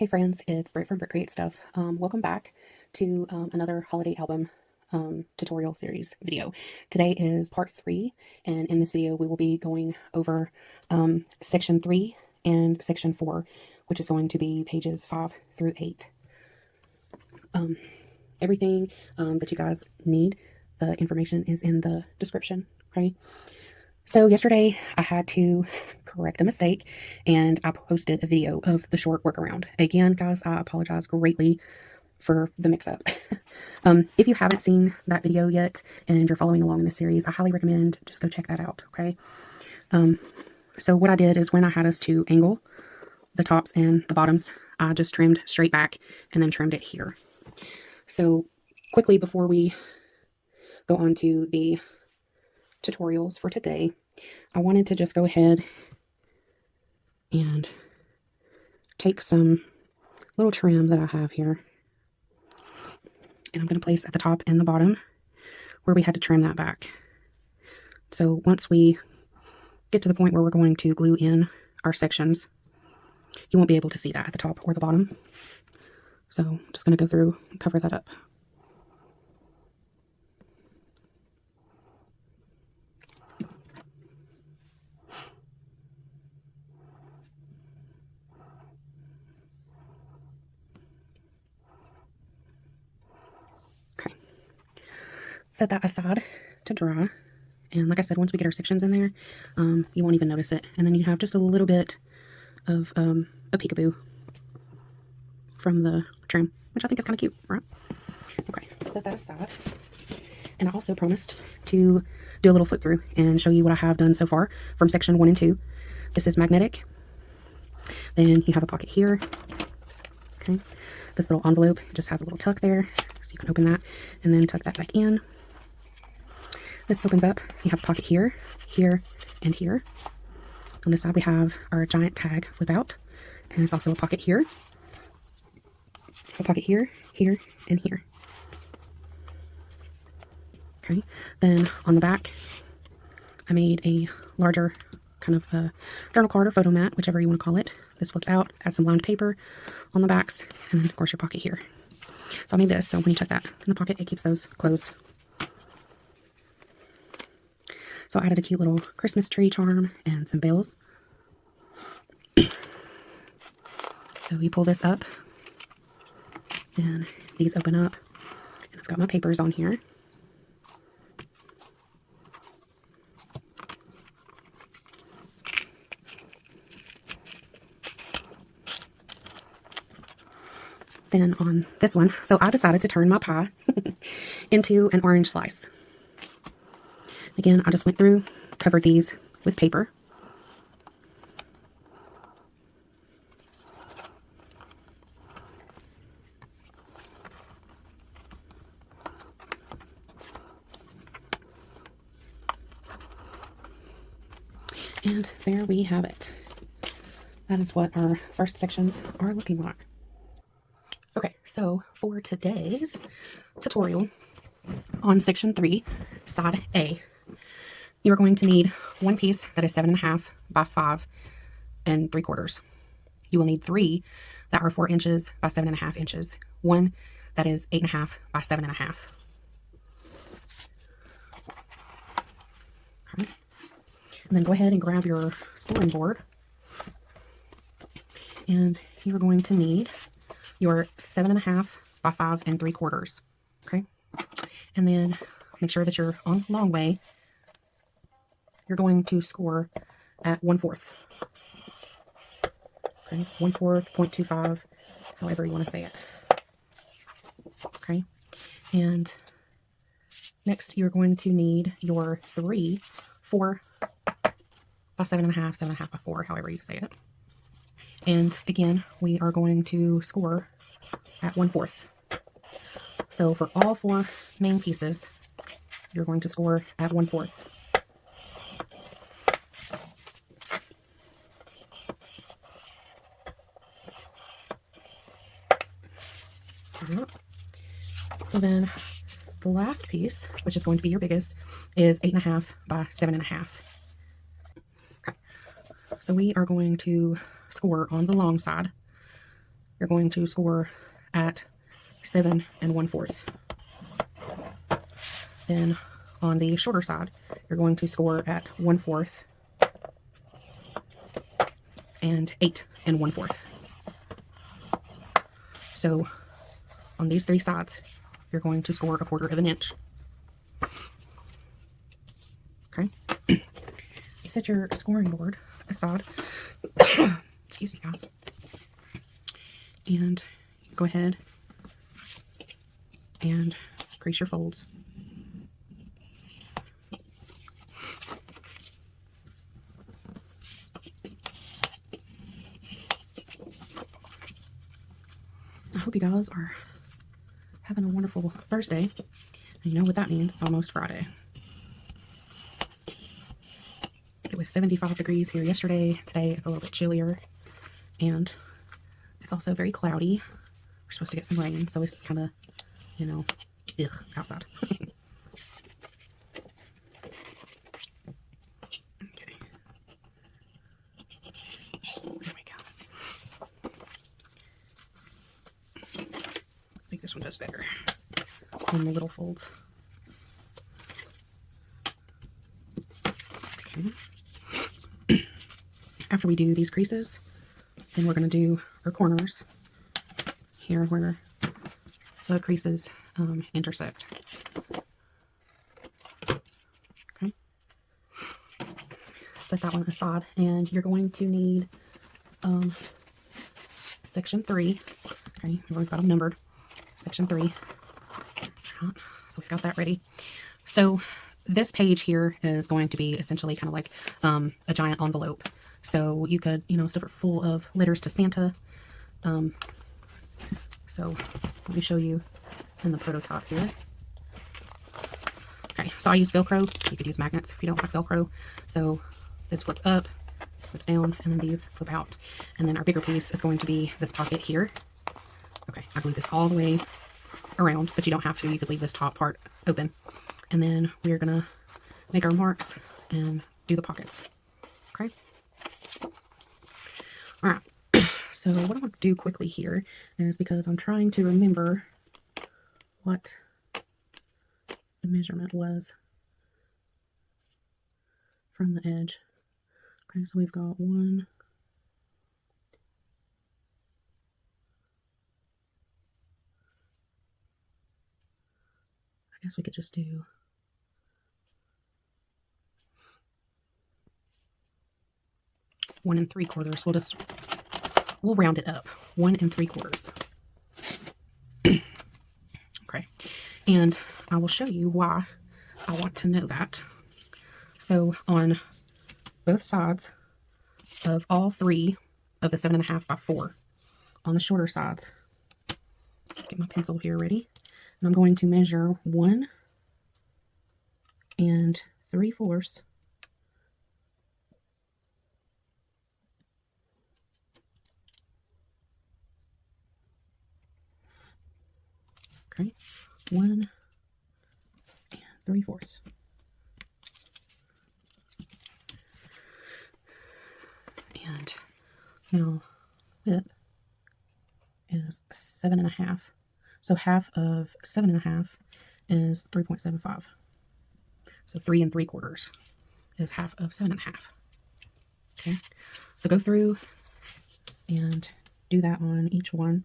Hey friends, it's Britt from Britt Create Stuff. Welcome back to another holiday album tutorial series video. Today is part 3, and in this video we will be going over section 3 and section 4, which is going to be pages 5 through 8. Everything that you guys need, the information is in the description, okay? So yesterday I had to correct a mistake and I posted a video of the short workaround. Again, guys, I apologize greatly for the mix-up. If you haven't seen that video yet and you're following along in the series, I highly recommend just go check that out, okay? So what I did is when I had us to angle the tops and the bottoms, I just trimmed straight back and then trimmed it here. So quickly before we go on to the tutorials for today, I wanted to just go ahead and take some little trim that I have here, and I'm going to place at the top and the bottom where we had to trim that back. So once we get to the point where we're going to glue in our sections, you won't be able to see that at the top or the bottom. So I'm just going to go through and cover that up. Set that aside to dry, and like I said, once we get our sections in there, you won't even notice it. And then you have just a little bit of a peekaboo from the trim, which I think is kind of cute, right? Okay, set that aside. And I also promised to do a little flip through and show you what I have done so far from section 1 and 2. This is magnetic. Then you have a pocket here. Okay, this little envelope just has a little tuck there, so you can open that and then tuck that back in. This opens up. You have a pocket here, here, and here. On this side we have our giant tag flip out, and it's also a pocket here, a pocket here, here, and here. Okay, then on the back I made a larger kind of a journal card or photo mat, whichever you want to call it. This flips out, add some lined paper on the backs, and then of course your pocket here. So I made this so when you tuck that in the pocket, it keeps those closed. So I added a cute little Christmas tree charm and some bells. So you pull this up, and these open up, and I've got my papers on here. Then on this one, so I decided to turn my pie into an orange slice. Again, I just went through, covered these with paper. And there we have it. That is what our first sections are looking like. Okay, so for today's tutorial on section 3, side A, you are going to need one piece that is 7.5 by 5 3/4. You will need 3 that are 4 inches by 7.5 inches. One that is 8.5 by 7.5. Okay. And then go ahead and grab your scoring board. And you're going to need your 7.5 by 5 3/4. Okay. And then make sure that you're on the long way. You're going to score at 1/4. Okay, 1/4, 0.25, however you want to say it. Okay, and next you're going to need your 3, 4 by 7.5, 7.5 by 4, however you say it. And again, we are going to score at 1/4. So for all 4 main pieces, you're going to score at 1/4. So then the last piece, which is going to be your biggest, is 8.5 by 7.5. Okay, so we are going to score on the long side you're going to score at 7 1/4. Then on the shorter side, you're going to score at 1/4 and 8 1/4. So on these three sides, you're going to score 1/4 of an inch. Okay. You set your scoring board aside. Excuse me, guys. And go ahead and crease your folds. I hope you guys are having a wonderful Thursday. And you know what that means. It's almost Friday. It was 75 degrees here yesterday. Today it's a little bit chillier. And it's also very cloudy. We're supposed to get some rain. So it's kind of, you know, outside. Okay. There we go. I think this one does better on the little folds. Okay. After we do these creases, then we're going to do our corners here where the creases intersect. Okay. Set that one aside, and you're going to need section 3. Okay, we've got them numbered. Section 3. So we've got that ready. So this page here is going to be essentially kind of like a giant envelope. So you could, you know, stuff it full of letters to Santa. So let me show you in the prototype here. Okay, so I use Velcro. You could use magnets if you don't like Velcro. So this flips up, this flips down, and then these flip out. And then our bigger piece is going to be this pocket here. Okay, I glued this all the way around, but you don't have to. You could leave this top part open. And then we're going to make our marks and do the pockets. Okay? All right. So what I want to do quickly here is, because I'm trying to remember what the measurement was from the edge. Okay, so we've got 1, I guess we could just do 1 3/4. We'll round it up. 1 3/4. Okay, and I will show you why I want to know that. So on both sides of all 3 of the 7.5 by 4, on the shorter sides, get my pencil here ready, and I'm going to measure 1 3/4. Okay, 1 3/4. And now width is 7.5. So half of 7.5 is 3.75. So 3 3/4 is half of 7.5. Okay, so go through and do that on each one.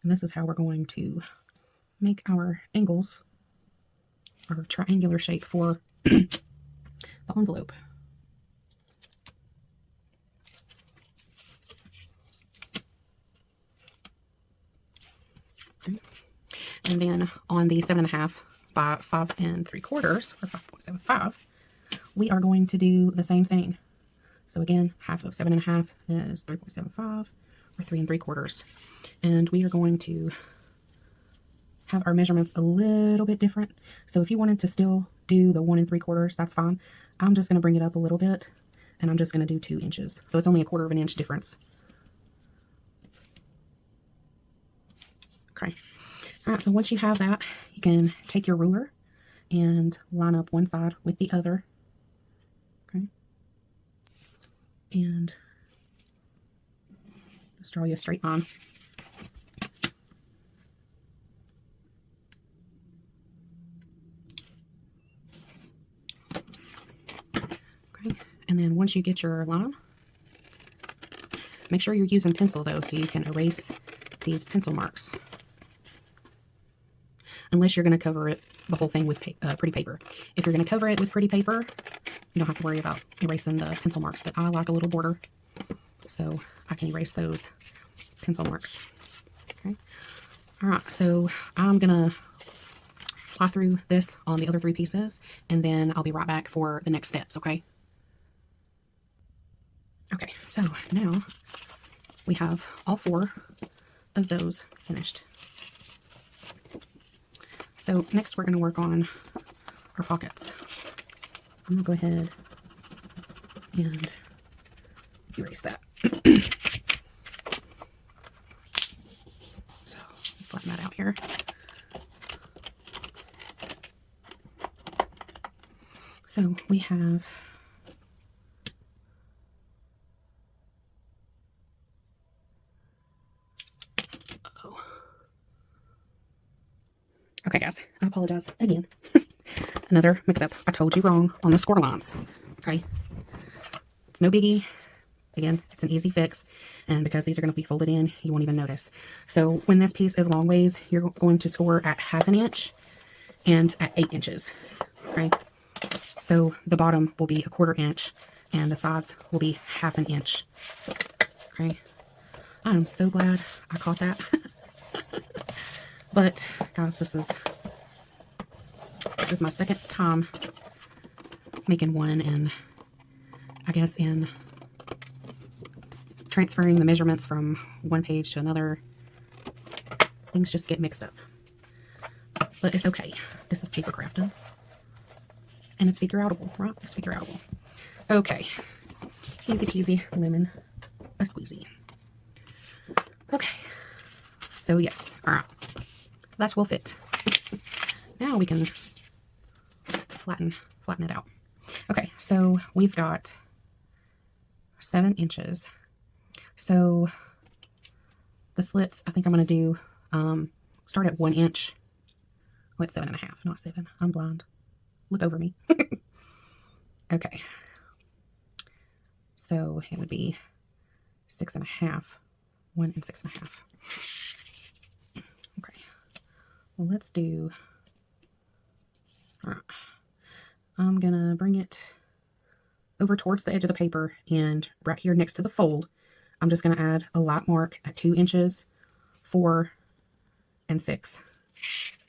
And this is how we're going to make our angles, our triangular shape for the envelope. Okay. And then on the 7.5 by 5 3/4, or 5.75, we are going to do the same thing. So again, half of 7.5 is 3.75, or 3 3/4. And we are going to have our measurements a little bit different. So if you wanted to still do the 1 3/4, that's fine. I'm just going to bring it up a little bit, and I'm just going to do 2 inches. So it's only 1/4 of an inch difference. Okay. All right, so once you have that, you can take your ruler and line up one side with the other. Okay. And just draw you a straight line. Okay. And then once you get your line, make sure you're using pencil though, so you can erase these pencil marks. Unless you're going to cover it, the whole thing, with pretty paper. If you're going to cover it with pretty paper, you don't have to worry about erasing the pencil marks. But I like a little border, so I can erase those pencil marks. Okay. All right, so I'm going to fly through this on the other 3 pieces, and then I'll be right back for the next steps, okay? Okay, so now we have all 4 of those finished. So next we're going to work on our pockets. I'm going to go ahead and erase that. So flatten that out here. So we have okay, guys, I apologize again. Another mix-up. I told you wrong on the score lines. Okay, it's no biggie. Again, it's an easy fix, and because these are going to be folded in, you won't even notice. So when this piece is long ways, you're going to score at 1/2 inch and at 8 inches. Okay, so the bottom will be 1/4 inch, and the sides will be 1/2 inch. Okay, I am so glad I caught that. But guys, this is my second time making one, and I guess in transferring the measurements from one page to another, things just get mixed up. But it's okay. This is paper crafting, and it's figure outable, right? It's figure outable. Okay, easy peasy lemon a squeezy. Okay, so yes, all right, that will fit. Now we can flatten it out. Okay, so we've got 7 inches. So the slits, I think I'm going to do start at 1 inch. Oh, it's 7.5, not 7. I'm blind. Look over me. Okay, so it would be 6.5. 1 and 6.5. Okay, well, let's do. All right. I'm gonna bring it over towards the edge of the paper, and right here next to the fold, I'm just gonna add a light mark at 2 inches, 4, and 6.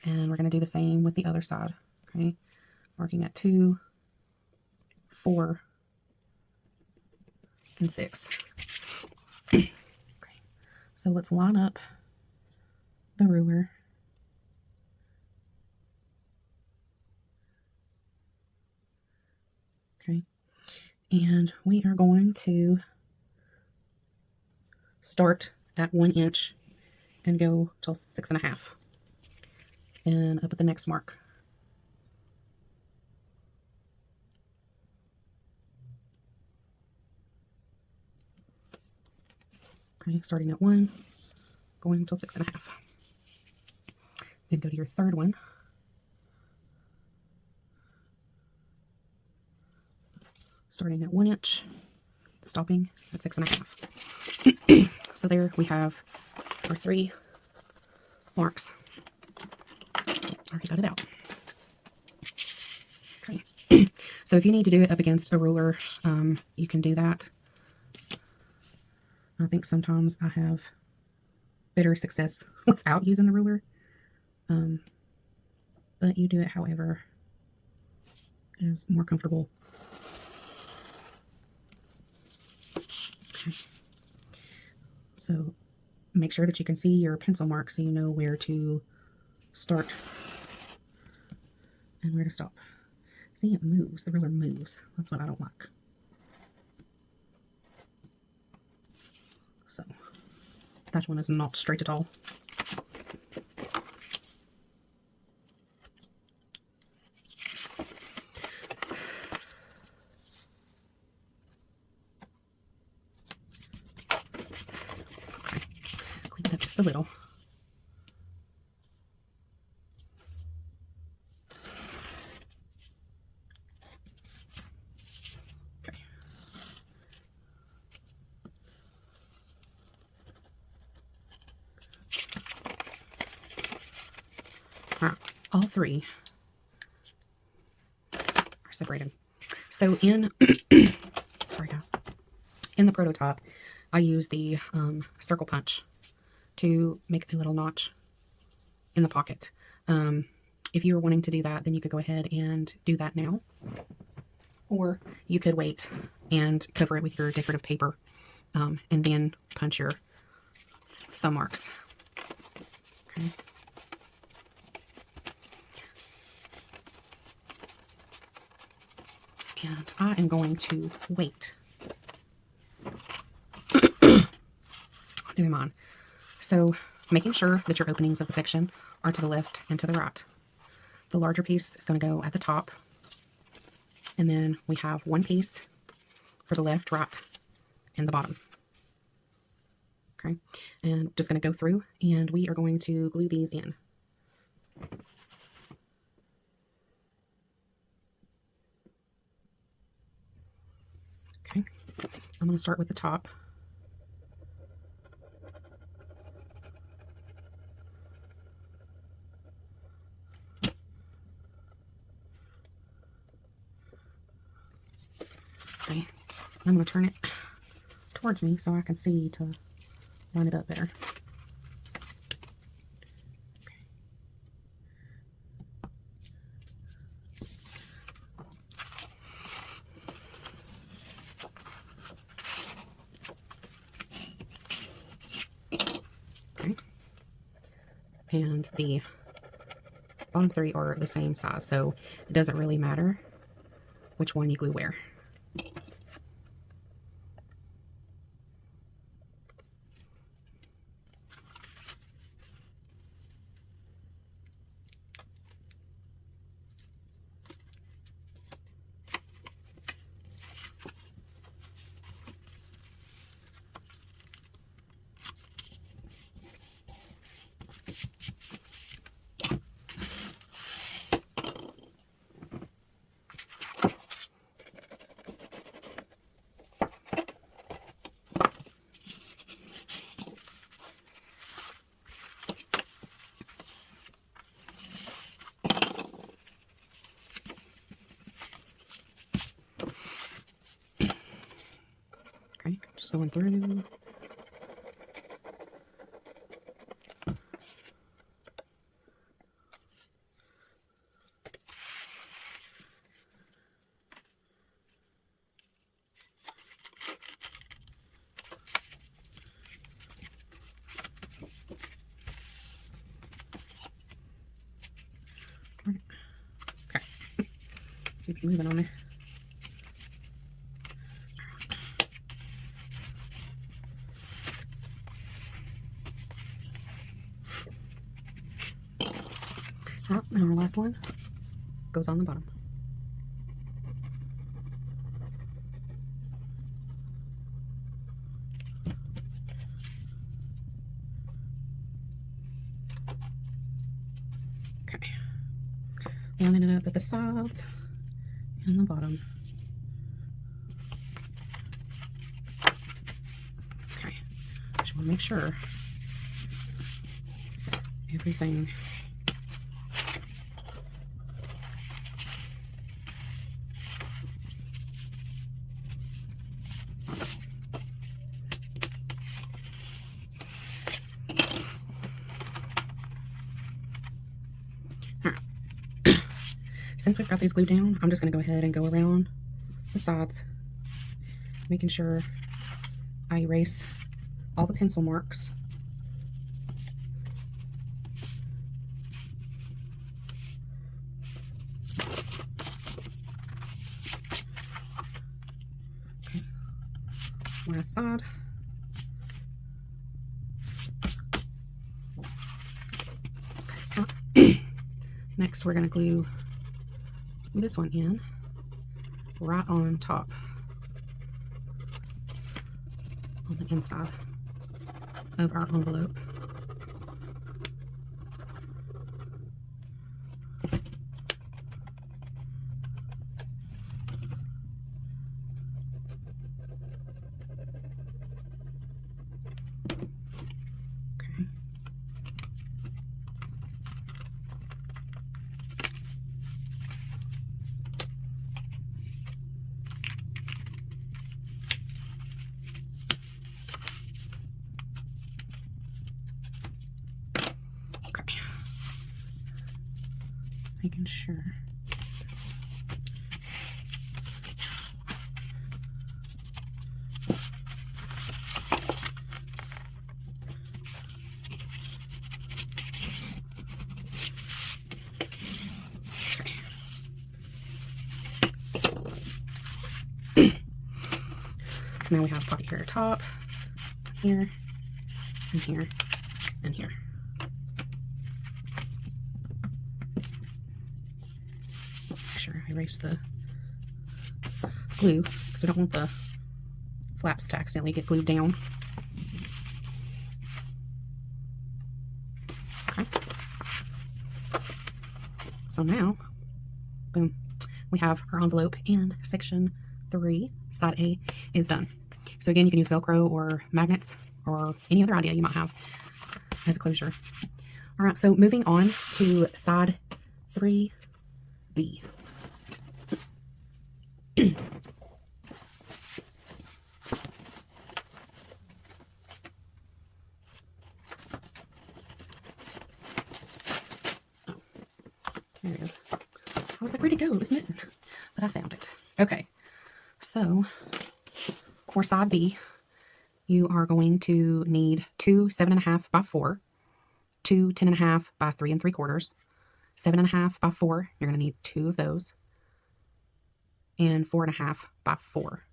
And we're gonna do the same with the other side. Okay, marking at 2, 4, and 6. Okay, so let's line up the ruler. Okay, and we are going to start at 1 inch and go till 6.5, and up at the next mark. Okay, starting at 1, going until 6.5. Then go to your third one. Starting at 1 inch, stopping at 6.5. So there we have our 3 marks. Already got it out. Okay. So if you need to do it up against a ruler, you can do that. I think sometimes I have better success without using the ruler. But you do it however is more comfortable. Okay. So make sure that you can see your pencil mark so you know where to start and where to stop. See, it moves. The ruler moves. That's what I don't like. So that one is not straight at all. a little. Okay. All right, all three are separated. So in, sorry guys, in the prototype, I use the circle punch to make a little notch in the pocket. If you were wanting to do that, then you could go ahead and do that now. Or you could wait and cover it with your decorative paper and then punch your thumb marks. Okay. And I am going to wait. Doing mine. So making sure that your openings of the section are to the left and to the right. The larger piece is going to go at the top. And then we have one piece for the left, right, and the bottom. Okay. And just going to go through and we are going to glue these in. Okay. I'm going to start with the top. Okay. I'm going to turn it towards me so I can see to line it up better. Okay. And the bottom three are the same size, so it doesn't really matter which one you glue where. Okay, just going through. Okay, keep moving on there. Oh, and our last one goes on the bottom. Okay, lining it up at the sides and the bottom. Okay, just want to make sure everything Since we've got these glued down, I'm just going to go ahead and go around the sides, making sure I erase all the pencil marks. Okay. Last side. Next, we're going to glue this one in right on top on the inside of our envelope. making sure. So now we have pocket here at top, here, and here, and here. Make sure I erase the glue because we don't want the flaps to accidentally get glued down. Okay. So now, boom, we have our envelope, and section 3, side A, is done. So again, you can use Velcro or magnets or any other idea you might have as a closure. All right, so moving on to side 3B. There it is. I was like, where'd it go? It was missing, but I found it. Okay, so for side B, you are going to need 2 7.5 by 4, 2 10.5 by 3 3/4, 7.5 by 4. You're going to need 2 of those, and 4.5 by 4.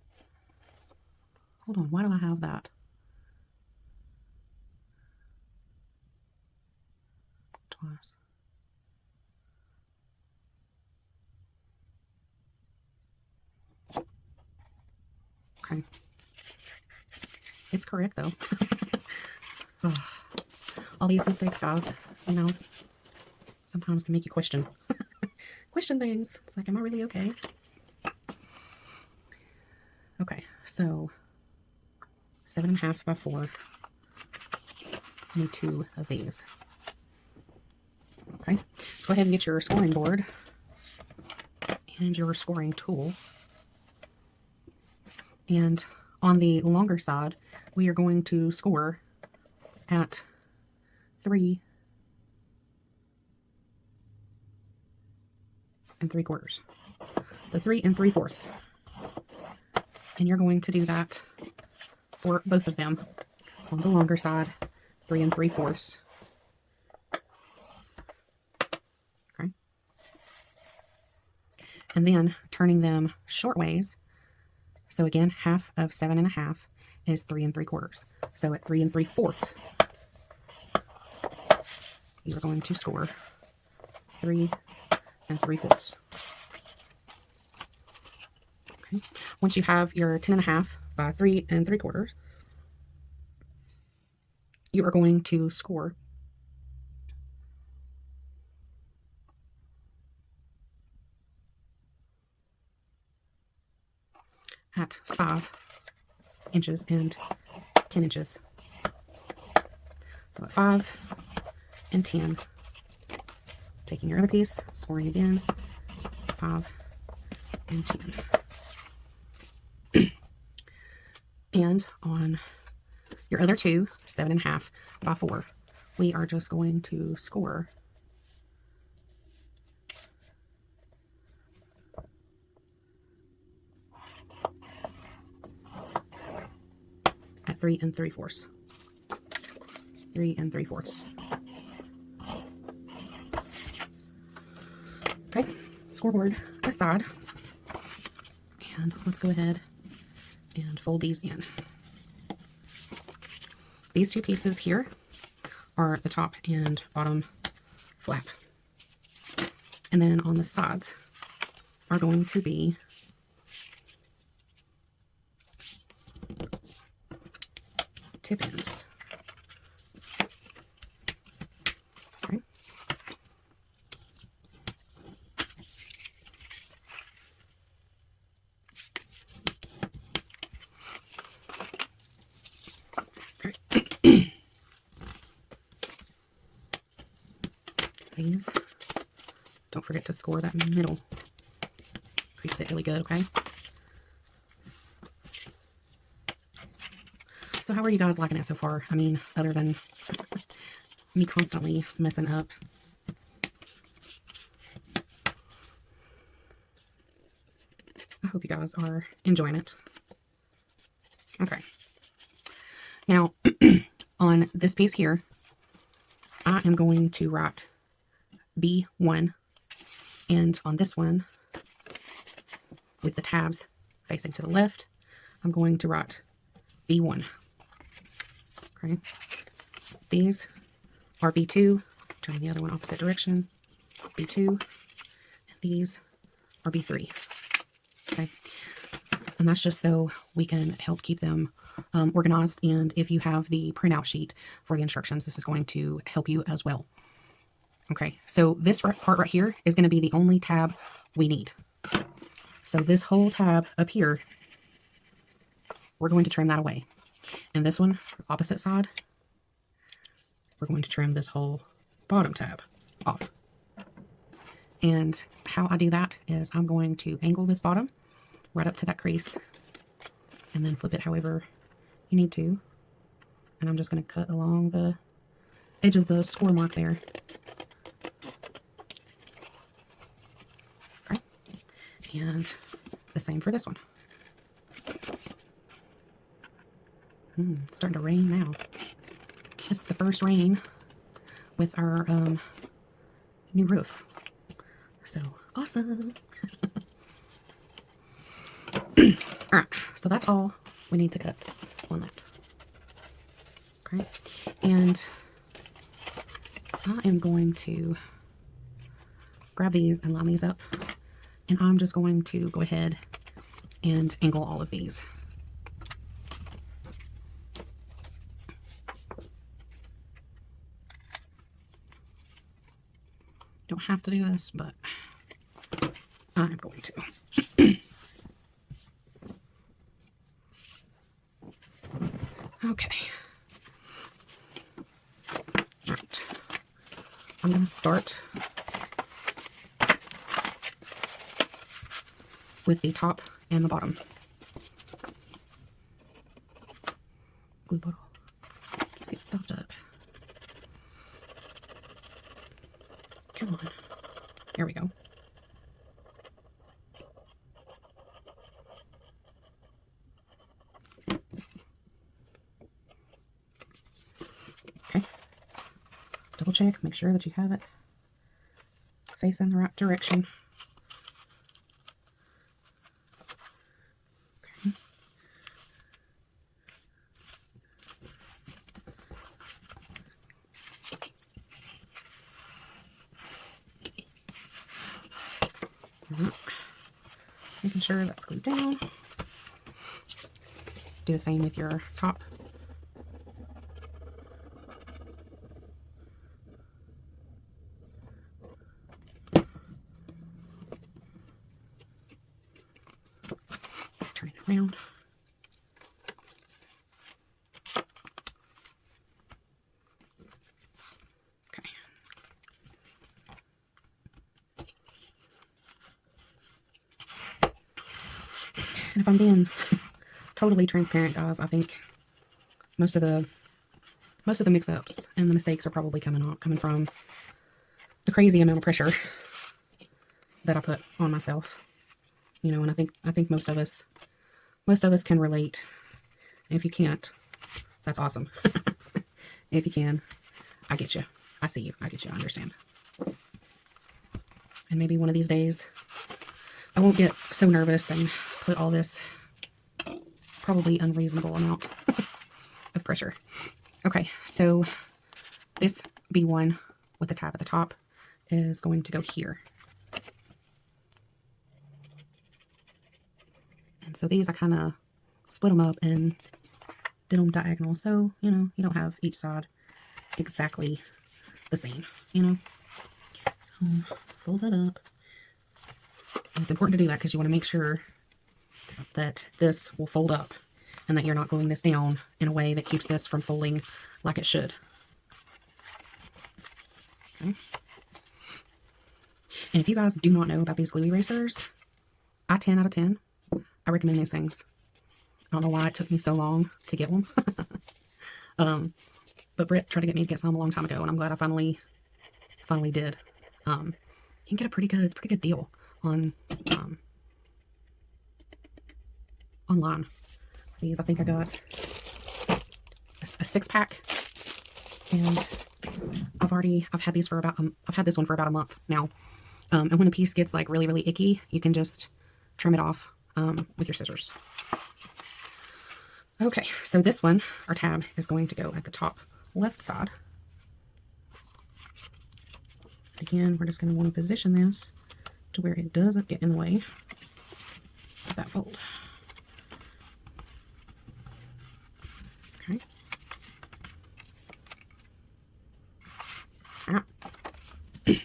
Hold on, why do I have that? Twice. Okay. It's correct though. Oh, all these mistakes, guys, you know, sometimes can make you question things. It's like, am I really okay? Okay, so 7.5 by 4. Need 2 of these. Okay, let's go ahead and get your scoring board and your scoring tool. And on the longer side, we are going to score at 3 3/4. So 3 3/4. And you're going to do that for both of them. On the longer side, 3 3/4. Okay. And then turning them short ways. So again, half of 7.5 is 3 3/4. So at 3 3/4, you're going to score 3 3/4. Okay. Once you have your 10.5 by 3 3/4, you are going to score at 5 inches and 10 inches. So at 5 and 10, taking your other piece, scoring again, 5 and 10. And on your other 2, 7.5 by 4, we are just going to score at 3 3/4. 3 3/4. Okay, scoreboard aside, and let's go ahead and fold these in. These 2 pieces here are the top and bottom flap, and then on the sides are going to be tip ends. Okay. Okay. These, don't forget to score that middle. Crease it really good, okay? So how are you guys liking it so far? I mean, other than me constantly messing up. you guys are enjoying it. Okay. Now, on this piece here, I am going to write B1. And on this one, with the tabs facing to the left, I'm going to write B1. Okay. These are B2. Turn the other one opposite direction. B2. And these are B3. Okay. And that's just so we can help keep them organized. And if you have the printout sheet for the instructions, this is going to help you as well. Okay, so this part right here is going to be the only tab we need. So this whole tab up here, we're going to trim that away. And this one, opposite side, we're going to trim this whole bottom tab off. And how I do that is I'm going to angle this bottom right up to that crease and then flip it however you need to. And I'm just going to cut along the edge of the score mark there. Okay. And the same for this one. It's starting to rain now. This is the first rain with our new roof. So awesome. Alright, so that's all we need to cut on that. Okay, and I am going to grab these and line these up, and I'm just going to go ahead and angle all of these. Don't have to do this, but I'm going to. Okay. Right. I'm going to start with the top and the bottom. Glue bottle. Let's get stuffed up. Come on. There we go. Okay. Double check, make sure that you have it facing the right direction. Okay. Making sure that's glued down. Do the same with your top. Turn it around. Okay. And if I'm being totally transparent, guys, I think most of the mix-ups and the mistakes are probably coming from the crazy amount of pressure that I put on myself. You know, and I think most of us can relate. And if you can't, that's awesome. If you can, I get you. I see you. I get you. I understand. And maybe one of these days I won't get so nervous and put all this probably unreasonable amount of pressure. Okay, so this B1 with the tab at the top is going to go here. And so these I kind of split them up and did them diagonal, so you know you don't have each side exactly the same, you know. So fold that up. And it's important to do that because you want to make sure that this will fold up and that you're not gluing this down in a way that keeps this from folding like it should. Okay. And if you guys do not know about these glue erasers, 10 out of 10. I recommend these things. I don't know why it took me so long to get one. But Britt tried to get me to get some a long time ago, and I'm glad I finally did. You can get a pretty good deal on online. These, I think I got a 6-pack, and I've had these for about, I've had this one for about a month now. And when a piece gets like really, really icky, you can just trim it off with your scissors. Okay, so this one, our tab, is going to go at the top left side. Again, we're just going to want to position this to where it doesn't get in the way of that fold. Okay. All right.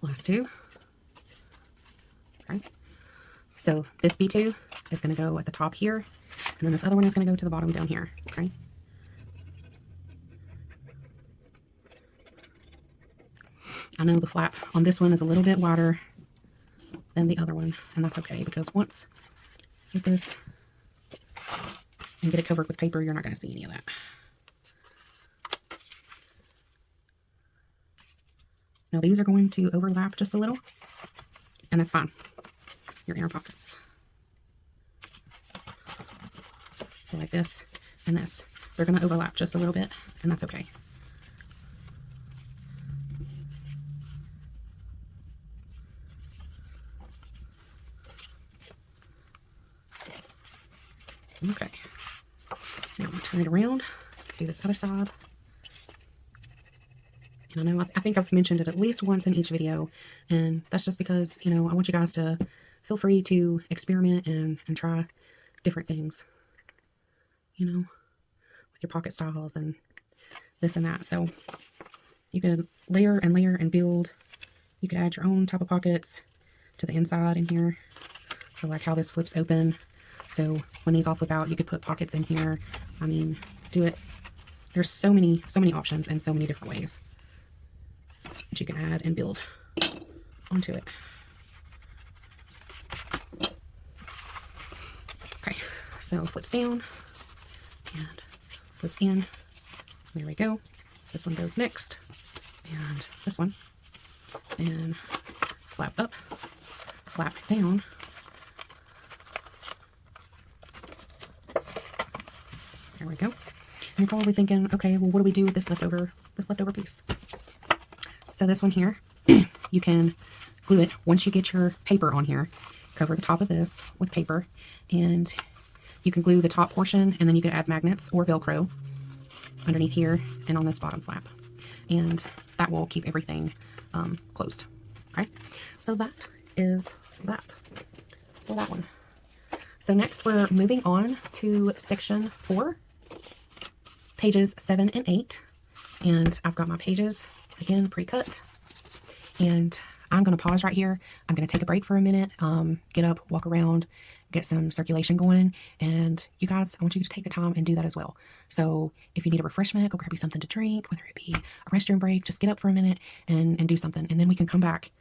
Last two. Okay. So this B2 is going to go at the top here, and then this other one is going to go to the bottom down here. Okay. I know the flap on this one is a little bit wider than the other one, and that's okay, because once you get this and get it covered with paper, you're not going to see any of that. Now these are going to overlap just a little, and that's fine. Your inner pockets. So like this and this, they're going to overlap just a little bit, and that's okay. Okay, now I'm going to turn it around. So do this other side. And I know, I think I've mentioned it at least once in each video, and that's just because, you know, I want you guys to feel free to experiment and try different things, you know, with your pocket styles and this and that. So you could layer and layer and build. You could add your own type of pockets to the inside in here. So like how this flips open. So when these all flip out, you could put pockets in here. I mean, do it. There's so many options and so many different ways that you can add and build onto it. Okay, so flips down and flips in. There we go. This one goes next, and this one. Then flap up, flap down. There we go. And you're probably thinking, okay, well, what do we do with this leftover piece? So this one here, you can glue it once you get your paper on here. Cover the top of this with paper, and you can glue the top portion, and then you can add magnets or Velcro underneath here and on this bottom flap, and that will keep everything closed. Okay, so that is that for that one. So next we're moving on to section 4, pages 7 and 8, and I've got my pages again pre-cut, and I'm going to pause right here. I'm going to take a break for a minute, get up, walk around, get some circulation going, and you guys, I want you to take the time and do that as well. So if you need a refreshment, go grab you something to drink, whether it be a restroom break, just get up for a minute and do something, and then we can come back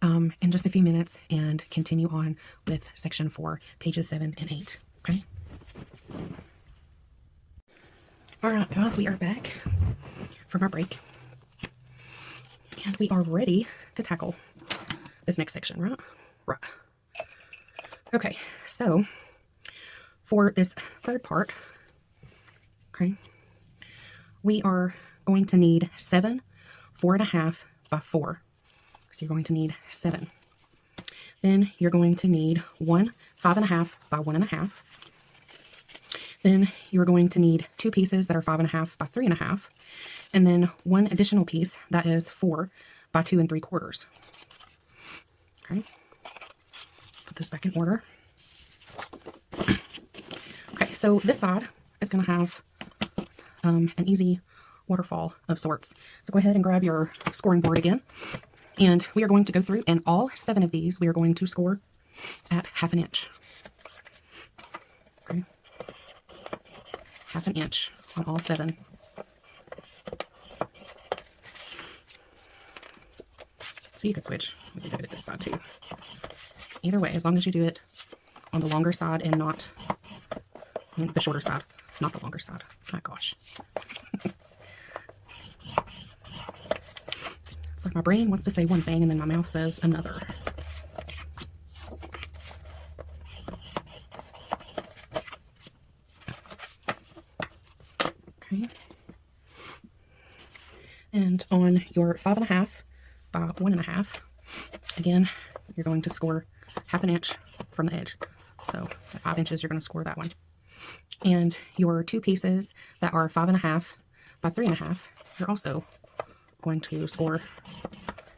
in just a few minutes and continue on with section 4, pages 7 and 8. Okay. All right, guys, we are back from our break, and we are ready to tackle this next section, right? Right. Okay, so for this third part, okay, we are going to need 7 4.5 by 4. So you're going to need 7. Then you're going to need 1 5.5 by 1.5. Then you're going to need 2 pieces that are 5.5 by 3.5. And then 1 additional piece that is 4 by 2 3/4. Okay. Put those back in order. Okay, so this side is going to have an easy waterfall of sorts. So go ahead and grab your scoring board again. And we are going to go through, and all 7 of these we are going to score at 1/2 inch. Okay. 1/2 inch on all 7. So you could switch. We can do it at this side too. Either way, as long as you do it on the longer side and not, I mean, the shorter side, not the longer side. My gosh. It's like my brain wants to say one thing and then my mouth says another. Okay. And on your 5.5 by 1.5, again, you're going to score 1/2 inch from the edge. So at 5 inches, you're going to score that one. And your 2 pieces that are 5.5 by 3.5, you're also going to score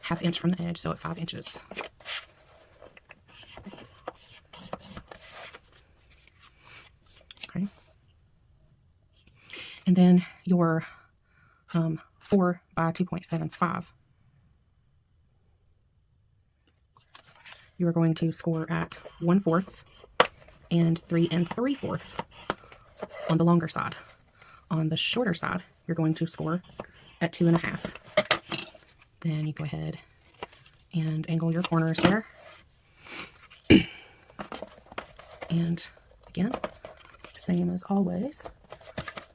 1/2 inch from the edge, so at 5 inches. Okay. And then your 4 by 2.75, you are going to score at 1/4 and 3 3/4 on the longer side. On the shorter side, you're going to score at 2.5. Then you go ahead and angle your corners there. And again, same as always,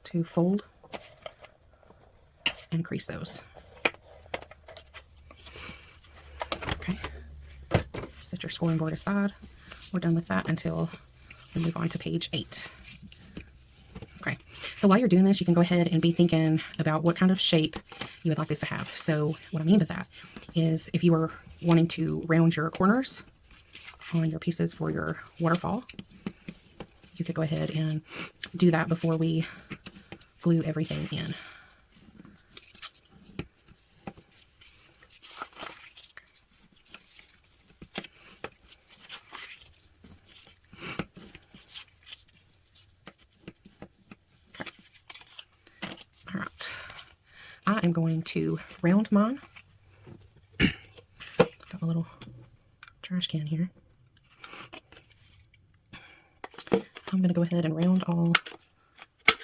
to fold and crease those. Okay. Set your scoring board aside. We're done with that until we move on to page 8. Okay, so while you're doing this, you can go ahead and be thinking about what kind of shape you would like this to have. So what I mean by that is if you are wanting to round your corners on your pieces for your waterfall, you could go ahead and do that before we glue everything in. I am going to round mine. Got my little trash can here. I'm going to go ahead and round all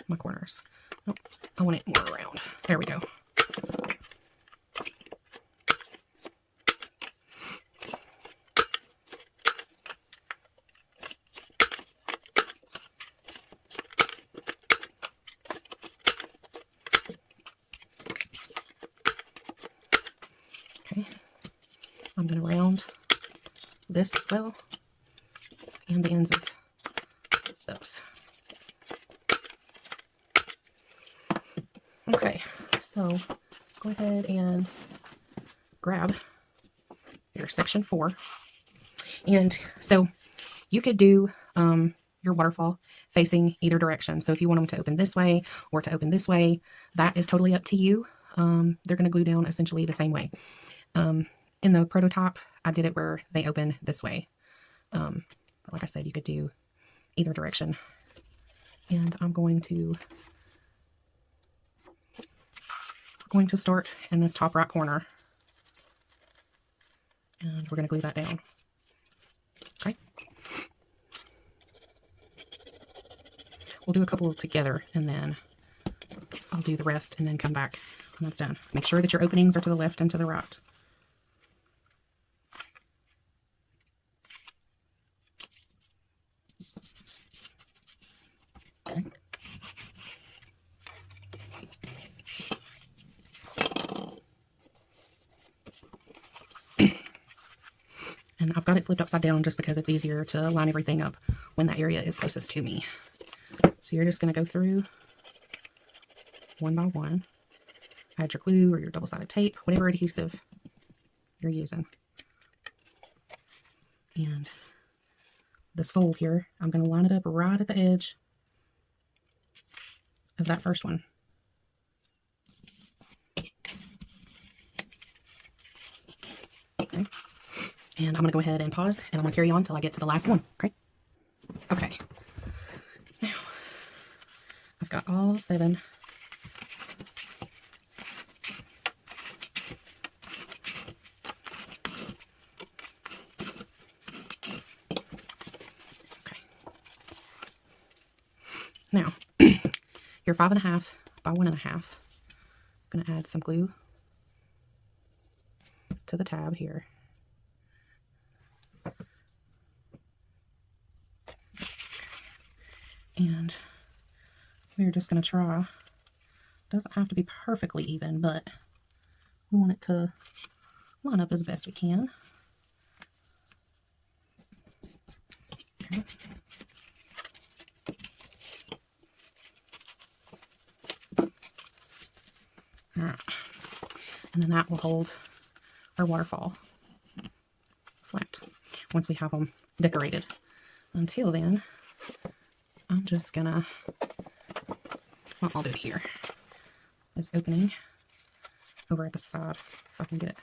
my corners. Nope, I want it more round. There we go. Okay, I'm going to round this as well, and the ends of those. Okay, so go ahead and grab your section 4. And so you could do your waterfall facing either direction. So if you want them to open this way or to open this way, that is totally up to you. They're going to glue down essentially the same way. In the prototype, I did it where they open this way. But like I said, you could do either direction. And I'm going to start in this top right corner. And we're going to glue that down. Okay. We'll do a couple together, and then I'll do the rest and then come back when that's done. Make sure that your openings are to the left and to the right. Okay. And I've got it flipped upside down just because it's easier to line everything up when that area is closest to me. So you're just going to go through one by one. Add your glue or your double-sided tape, whatever adhesive you're using. And this fold here, I'm going to line it up right at the edge of that first one. Okay. And I'm going to go ahead and pause, and I'm going to carry on until I get to the last one. Okay. Okay. Now, I've got all 7. Okay. Now, your 5.5 by 1.5. I'm going to add some glue to the tab here. And we're just going to try. Doesn't have to be perfectly even, but we want it to line up as best we can. Okay. All right. And then that will hold our waterfall flat once we have them decorated. Until then, I'm just gonna, well, I'll do it here. This opening over at the side, if I can get it.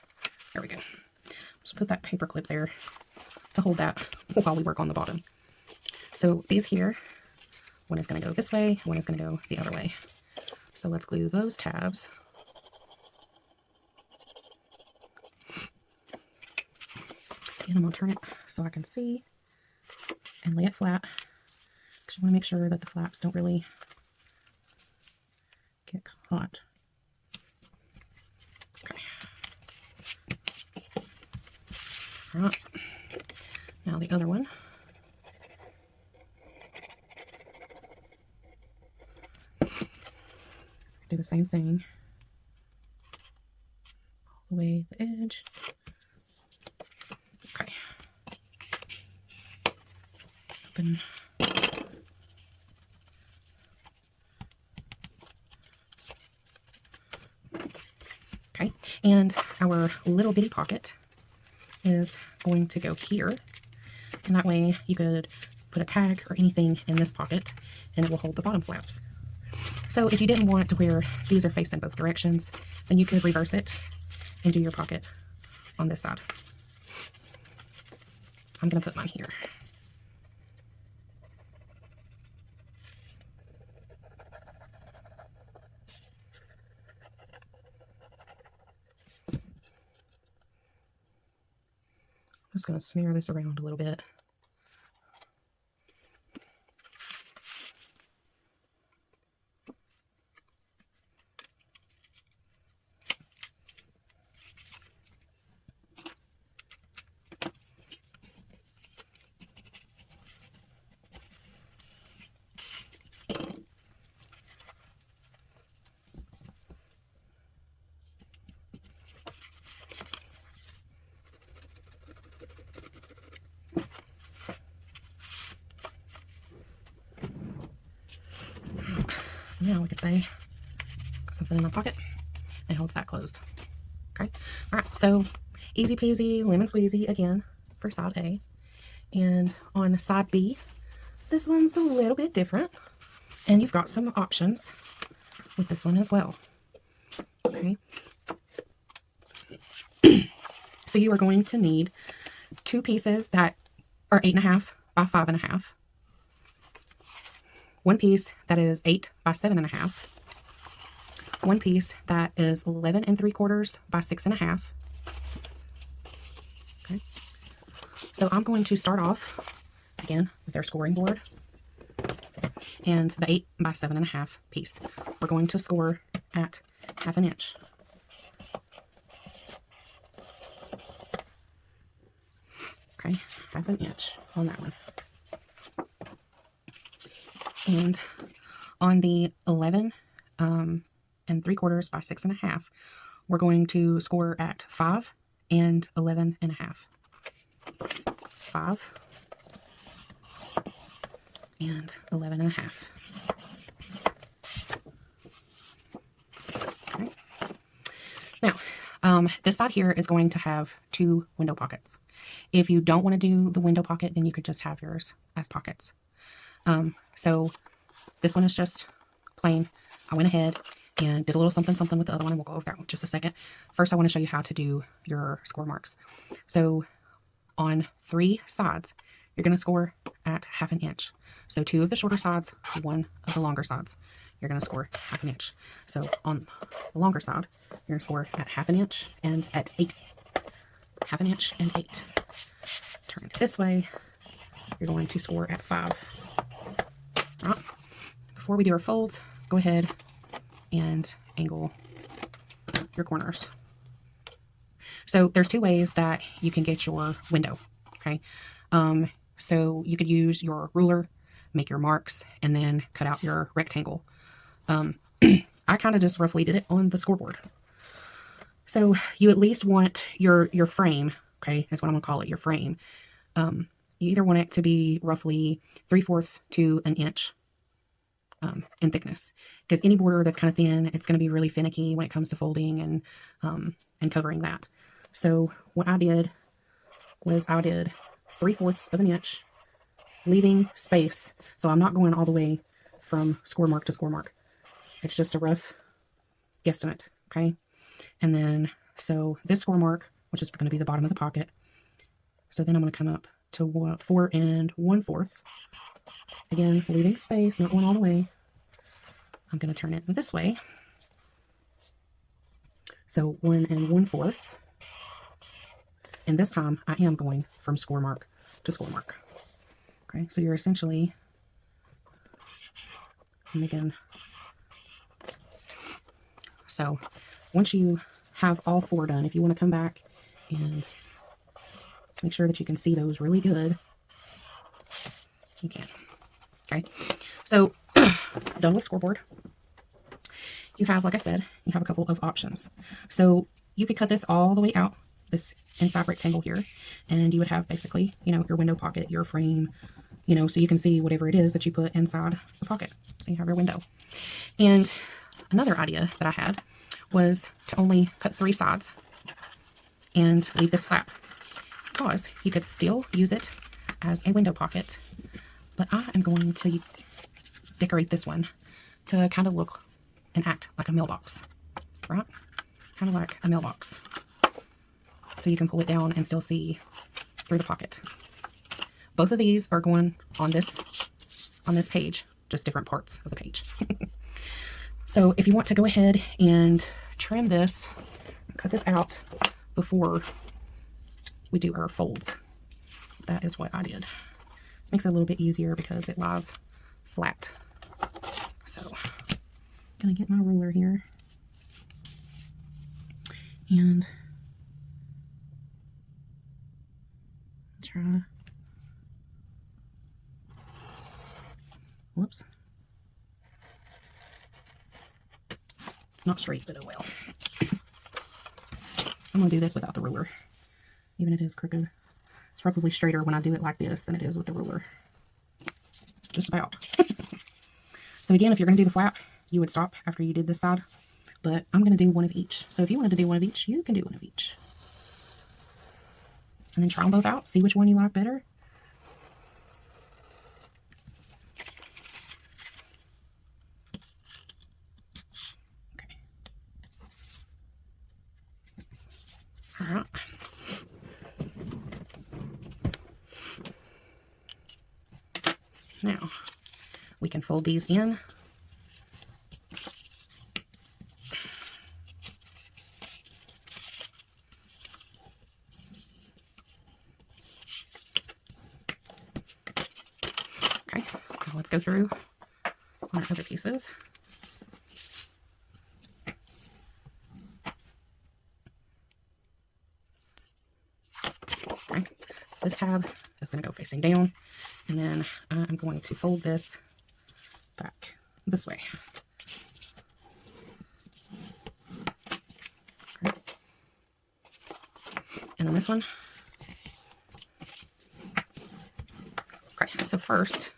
There we go. Just put that paper clip there to hold that while we work on the bottom. So these here, one is going to go this way, one is going to go the other way. So let's glue those tabs. And I'm going to turn it so I can see and lay it flat. Because you want to make sure that the flaps don't really get caught. Okay. All right. Now the other one. Do the same thing. All the way the edge. Okay. Open. Okay, and our little bitty pocket is going to go here, and that way you could put a tag or anything in this pocket and it will hold the bottom flaps. So if you didn't want to where these are facing both directions, then you could reverse it and do your pocket on this side. I'm going to put mine here. I'm just going to smear this around a little bit. So now we could say, got something in my pocket and holds that closed. Okay. All right. So easy peasy, lemon squeezy again for side A. And on side B, this one's a little bit different. And you've got some options with this one as well. Okay. So you are going to need 2 pieces that are 8.5 by 5.5. 1 piece that is 8 by 7.5. 1 piece that is 11 3/4 by 6.5. Okay. So I'm going to start off again with our scoring board and the 8 by 7.5 piece. We're going to score at 1/2 inch. Okay, 1/2 inch on that one. And on the 11 3/4 by 6.5, we're going to score at 5 and 11.5. 5 and 11.5. Okay. Now, this side here is going to have 2 window pockets. If you don't want to do the window pocket, then you could just have yours as pockets. So this one is just plain. I went ahead and did a little something with the other one, and we'll go over that in just a second. First, I want to show you how to do your score marks. So on 3 sides, you're going to score at 1/2 inch. So 2 of the shorter sides, 1 of the longer sides. You're going to score 1/2 inch. So on the longer side, you're going to score at 1/2 inch and at 8. 1/2 inch and 8. Turn it this way. You're going to score at 5. All right. Before we do our folds, go ahead and angle your corners. So there's 2 ways that you can get your window. Okay. So you could use your ruler, make your marks, and then cut out your rectangle. I kind of just roughly did it on the scoreboard. So you at least want your frame, okay, is what I'm going to call it, your frame. You either want it to be roughly 3/4 to 1 inch in thickness, because any border that's kind of thin, it's going to be really finicky when it comes to folding and covering that. So what I did was I did 3/4 of an inch, leaving space. So I'm not going all the way from score mark to score mark. It's just a rough guesstimate, okay? And then, so this score mark, which is going to be the bottom of the pocket. So then I'm going to come up to 4 1/4. Again, leaving space, not going all the way. I'm going to turn it this way. So 1 1/4. And this time I am going from score mark to score mark. Okay, so you're essentially making, so once you have all 4 done, if you want to come back and just make sure that you can see those really good, you can. Okay, so done with scoreboard. You have, like I said, you have a couple of options. So you could cut this all the way out, this inside rectangle here, and you would have basically, you know, your window pocket, your frame, you know, so you can see whatever it is that you put inside the pocket. So you have your window. And another idea that I had was to only cut 3 sides and leave this flap, because you could still use it as a window pocket, but I am going to decorate this one to kind of look and act like a mailbox, right? Kind of like a mailbox. So you can pull it down and still see through the pocket. Both of these are going on this page, just different parts of the page. So if you want to go ahead and trim this, cut this out before we do our folds, that is what I did. This makes it a little bit easier because it lies flat. So I'm gonna get my ruler here and try, whoops, it's not straight, but oh well. I'm gonna do this without the ruler, even if it is crooked. It's probably straighter when I do it like this than it is with the ruler, just about. So again, if you're gonna do the flap, you would stop after you did this side, but I'm going to do one of each. So if you wanted to do one of each, you can do one of each. And then try them both out, see which one you like better. Okay. All right. Now, we can fold these in. Let's go through on our other pieces. Okay, so this tab is going to go facing down, and then I'm going to fold this back this way. Okay. And then this one. Okay, so first,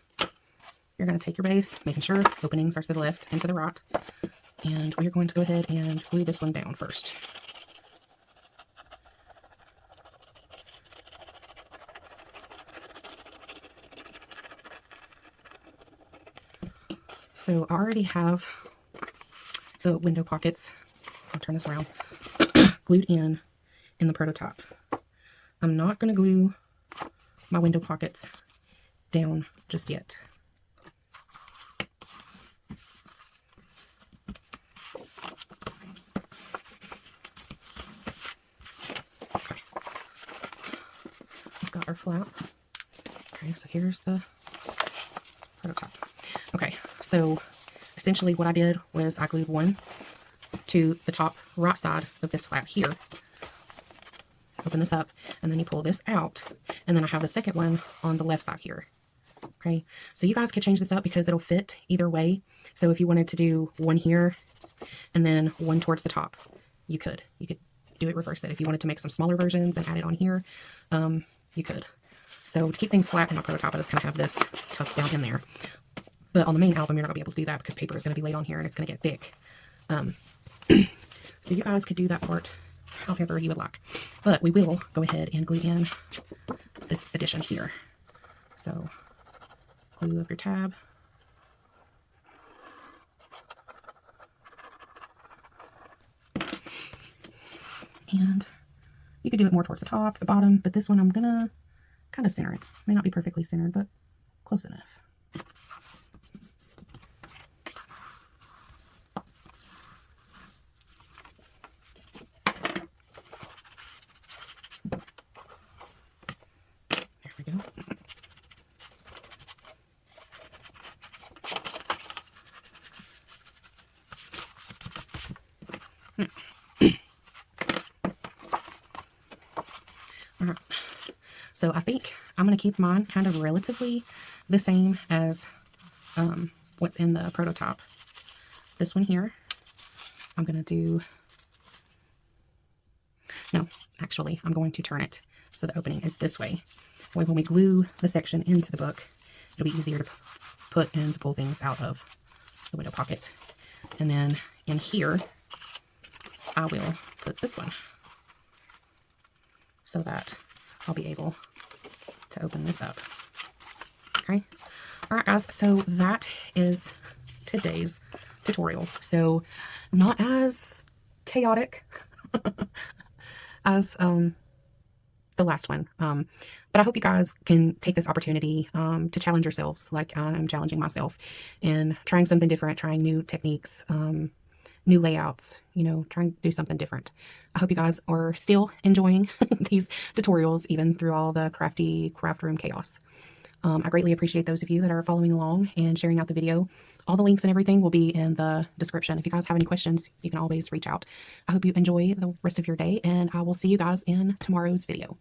you're going to take your base, making sure openings are to the left and to the right, and we're going to go ahead and glue this one down first. So I already have the window pockets, I'll turn this around, glued in the prototype. I'm not going to glue my window pockets down just yet. Got our flap. Okay, so here's the prototype. Okay, so essentially what I did was I glued one to the top right side of this flap here. Open this up, and then you pull this out, and then I have the second one on the left side here. Okay, so you guys could change this up because it'll fit either way. So if you wanted to do one here and then one towards the top, you could. You could do it, reverse it. If you wanted to make some smaller versions and add it on here, you could. So to keep things flat in my prototype, I just kind of have this tucked down in there. But on the main album, you're not going to be able to do that because paper is going to be laid on here and it's going to get thick. So you guys could do that part however you would like. But we will go ahead and glue in this addition here. So glue up your tab. And you could do it more towards the top, the bottom, but this one I'm going to kind of center it. May not be perfectly centered, but close enough. There we go. Alright, so I think I'm going to keep mine kind of relatively the same as what's in the prototype. This one here, I'm going to do, no, actually, I'm going to turn it so the opening is this way. When we glue the section into the book, it'll be easier to put and pull things out of the window pocket. And then in here, I will put this one, so that I'll be able to open this up. Okay. All right, guys. So that is today's tutorial. So not as chaotic as the last one. But I hope you guys can take this opportunity to challenge yourselves like I'm challenging myself in trying something different, trying new techniques, new layouts, you know, trying to do something different. I hope you guys are still enjoying these tutorials, even through all the crafty craft room chaos. I greatly appreciate those of you that are following along and sharing out the video. All the links and everything will be in the description. If you guys have any questions, you can always reach out. I hope you enjoy the rest of your day, and I will see you guys in tomorrow's video.